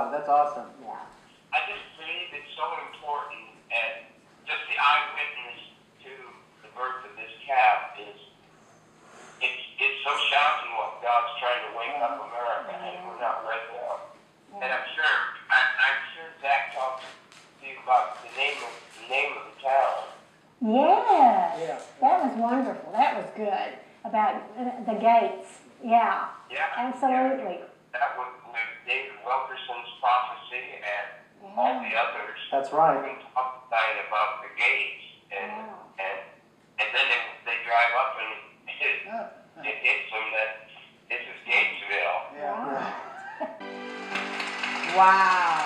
Wow, that's awesome. Yeah. I just believe it's so important, and just the eyewitness to the birth of this calf is, it's so shocking what God's trying to wake up America, and we're not waking up. And I'm sure Zach talked to you about the name of the town. Yes. Yeah. That was wonderful. That was good. About the gates. Yeah. Yeah. Absolutely. Yeah. That was with David Wilkerson's prophecy and all the others. That's right. We talked tonight about the gates, and then they drive up and it hits them that this is Gatesville. Yeah. Wow.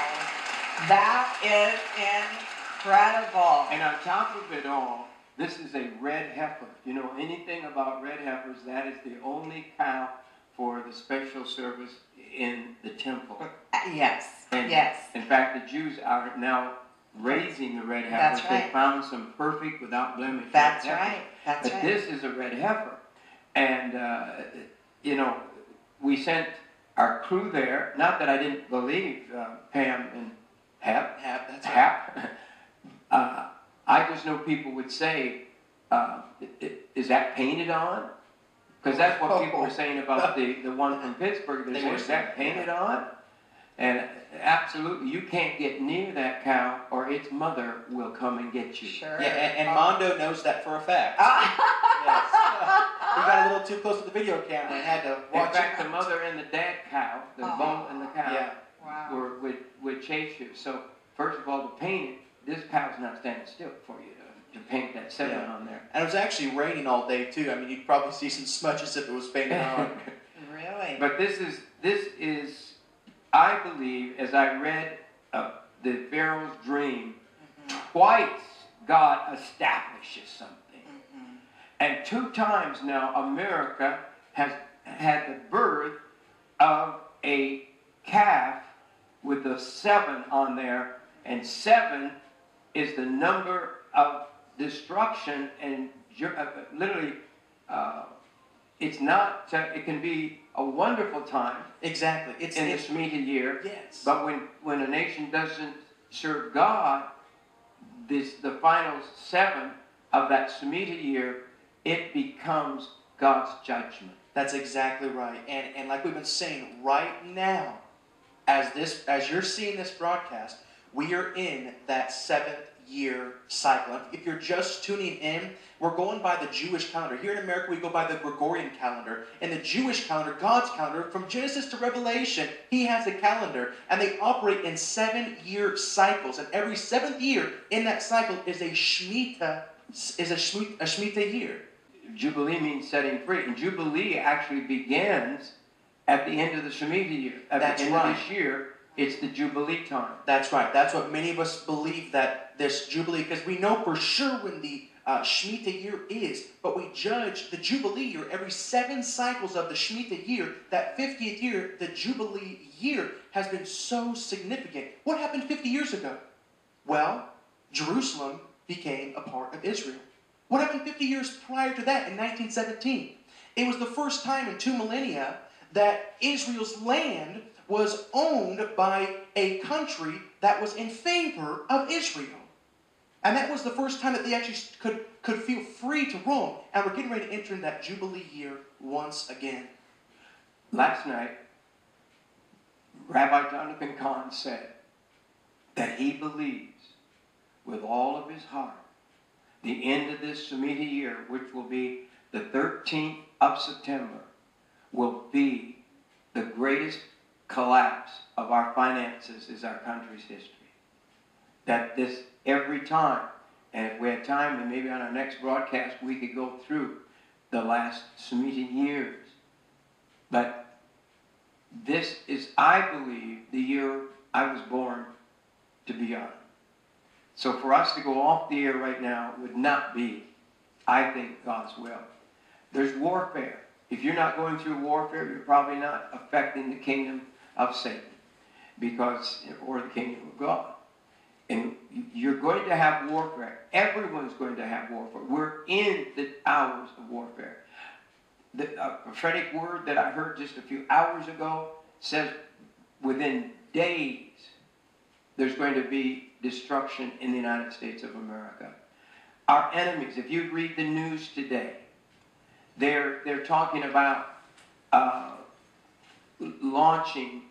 That is incredible. And on top of it all, this is a red heifer. If you know anything about red heifers, that is the only cow for the special service in the temple. Yes. And yes. In fact, the Jews are now raising the red That's heifers. right. They found some perfect, without blemish. That's red heifers. right. That's but right. this is a red heifer. And, you know, we sent our crew there. Not that I didn't believe Pam and Hap. That's right. Hap. I just know people would say, is that painted on? Because that's what people were saying about the one from Pittsburgh. They said, is that painted on? And absolutely, you can't get near that cow or its mother will come and get you. Sure. Yeah, and Mondo knows that for a fact. Yes. He got a little too close to the video camera and had to watch In fact, it. the mother and the dad cow, the bull and the cow, Yeah. Wow. would chase you. So, first of all, to paint it, this cow's not standing still for you to paint that 7 on there. And it was actually raining all day too. I mean, you'd probably see some smudges if it was painted on. Really? But this is, I believe, as I read the Pharaoh's dream, twice God establishes something. And 2 times now America has had the birth of a calf with the 7 on there, and 7 is the number of destruction, and literally it's not, it can be a wonderful time. Exactly. It's in the Shemitah year. Yes. But when a nation doesn't serve God, the final 7 of that Shemitah year, it becomes God's judgment. That's exactly right. And like we've been saying, right now, as you're seeing this broadcast, we are in that 7th year cycle. If you're just tuning in, we're going by the Jewish calendar. Here in America, we go by the Gregorian calendar. In the Jewish calendar, God's calendar, from Genesis to Revelation, He has a calendar, and they operate in 7-year cycles. And every 7th year in that cycle is a Shemitah, a Shemitah year. Jubilee means setting free, and Jubilee actually begins at the end of the Shemitah year. At That's the end right. of this year, it's the Jubilee time. That's right. That's what many of us believe, that this Jubilee, because we know for sure when the Shemitah year is, but we judge the Jubilee year every 7 cycles of the Shemitah year. That 50th year, the Jubilee year, has been so significant. What happened 50 years ago? Well, Jerusalem became a part of Israel. What happened 50 years prior to that in 1917? It was the first time in 2 millennia that Israel's land was owned by a country that was in favor of Israel. And that was the first time that they actually could feel free to roam. And we're getting ready to enter in that Jubilee year once again. Last night, Rabbi Jonathan Kahn said that he believes with all of his heart the end of this Shemitah year, which will be the 13th of September, will be the greatest collapse of our finances is our country's history. That this every time, and if we had time, then maybe on our next broadcast we could go through the last Shemitah years. But this is, I believe, the year I was born to be on. So for us to go off the air right now would not be, I think, God's will. There's warfare. If you're not going through warfare, you're probably not affecting the kingdom of Satan, or the kingdom of God. And you're going to have warfare. Everyone's going to have warfare. We're in the hours of warfare. The prophetic word that I heard just a few hours ago says within days, there's going to be destruction in the United States of America. Our enemies, if you read the news today, they're talking about launching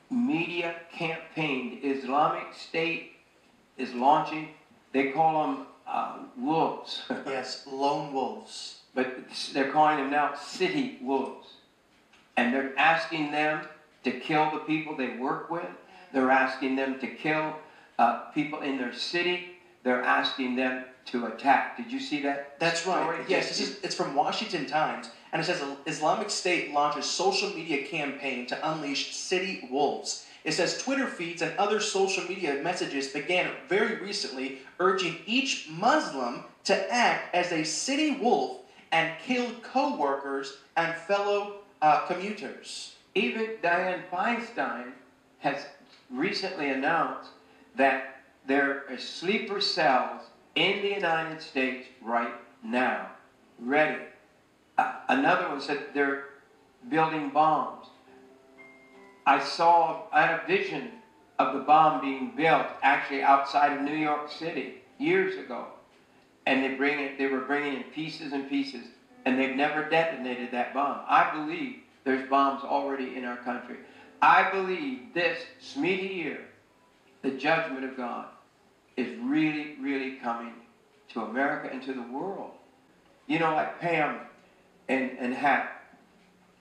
media campaign. The Islamic State is launching, they call them wolves. Yes, lone wolves. But they're calling them now city wolves. And they're asking them to kill the people they work with. They're asking them to kill people in their city. They're asking them to attack. Did you see that? That's story? right. Yes, it's from Washington Times, and it says Islamic State launches social media campaign to unleash city wolves. It says Twitter feeds and other social media messages began very recently urging each Muslim to act as a city wolf and kill co-workers and fellow commuters. Even Dianne Feinstein has recently announced that there are sleeper cells in the United States right now, ready. Another one said they're building bombs. I had a vision of the bomb being built actually outside of New York City years ago. And they were bringing in pieces and pieces, and they've never detonated that bomb. I believe there's bombs already in our country. I believe this Shemitah year, the judgment of God, is really, really coming to America and to the world. You know, like Pam and Hap,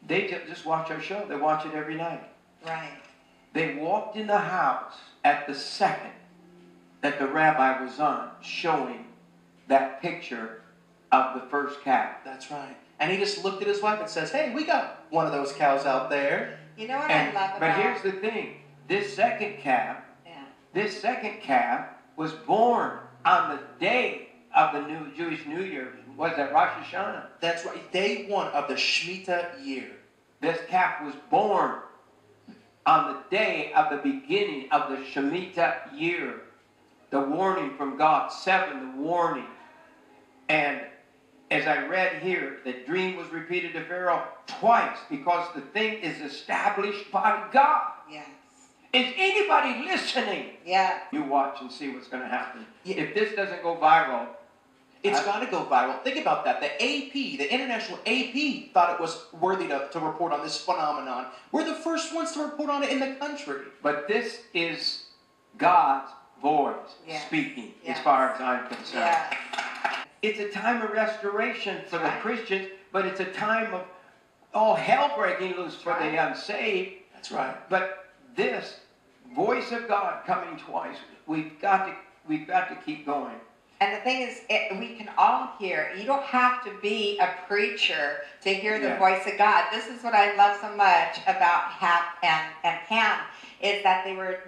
they just watch our show. They watch it every night. Right. They walked in the house at the second that the rabbi was on, showing that picture of the first calf. That's right. And he just looked at his wife and says, "Hey, we got one of those cows out there." You know what I love about... But here's the thing. This second calf was born on the day of the new Jewish New Year. Was that Rosh Hashanah? That's right. Day one of the Shemitah year. This calf was born on the day of the beginning of the Shemitah year. The warning from God, 7, the warning. And as I read here, the dream was repeated to Pharaoh twice because the thing is established by God. Yes. Is anybody listening? Yeah. You watch and see what's going to happen. Yeah. If this doesn't go viral, It's got to go viral. Think about that. The AP, the international AP, thought it was worthy to report on this phenomenon. We're the first ones to report on it in the country. but this is God's voice Yes. speaking, Yes. as far as I'm concerned. Yeah. It's a time of restoration for the Right. Christians, but it's a time of all hell breaking loose for the unsaved. That's right. But this voice of God coming twice, we've got to keep going. And the thing is, we can all hear. You don't have to be a preacher to hear the Yeah. voice of God. This is what I love so much about Hap and Pam, is that they were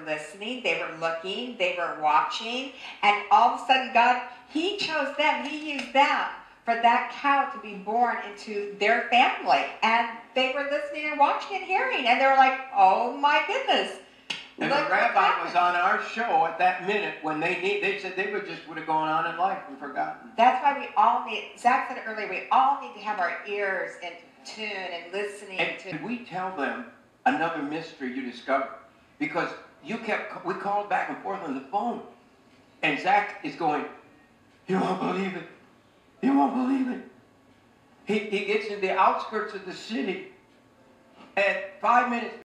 listening, they were looking, they were watching, and all of a sudden God, He chose them, He used them for that cow to be born into their family. And they were listening and watching and hearing, and they were like, oh my goodness. And Look the what rabbi happened. was on our show at that minute when they said they would have gone on in life and forgotten. That's why we all need, Zach said it earlier, we all need to have our ears in tune and listening to. And we tell them another mystery you discovered. Because we called back and forth on the phone. And Zach is going, you won't believe it. You won't believe it. He gets in the outskirts of the city. And 5 minutes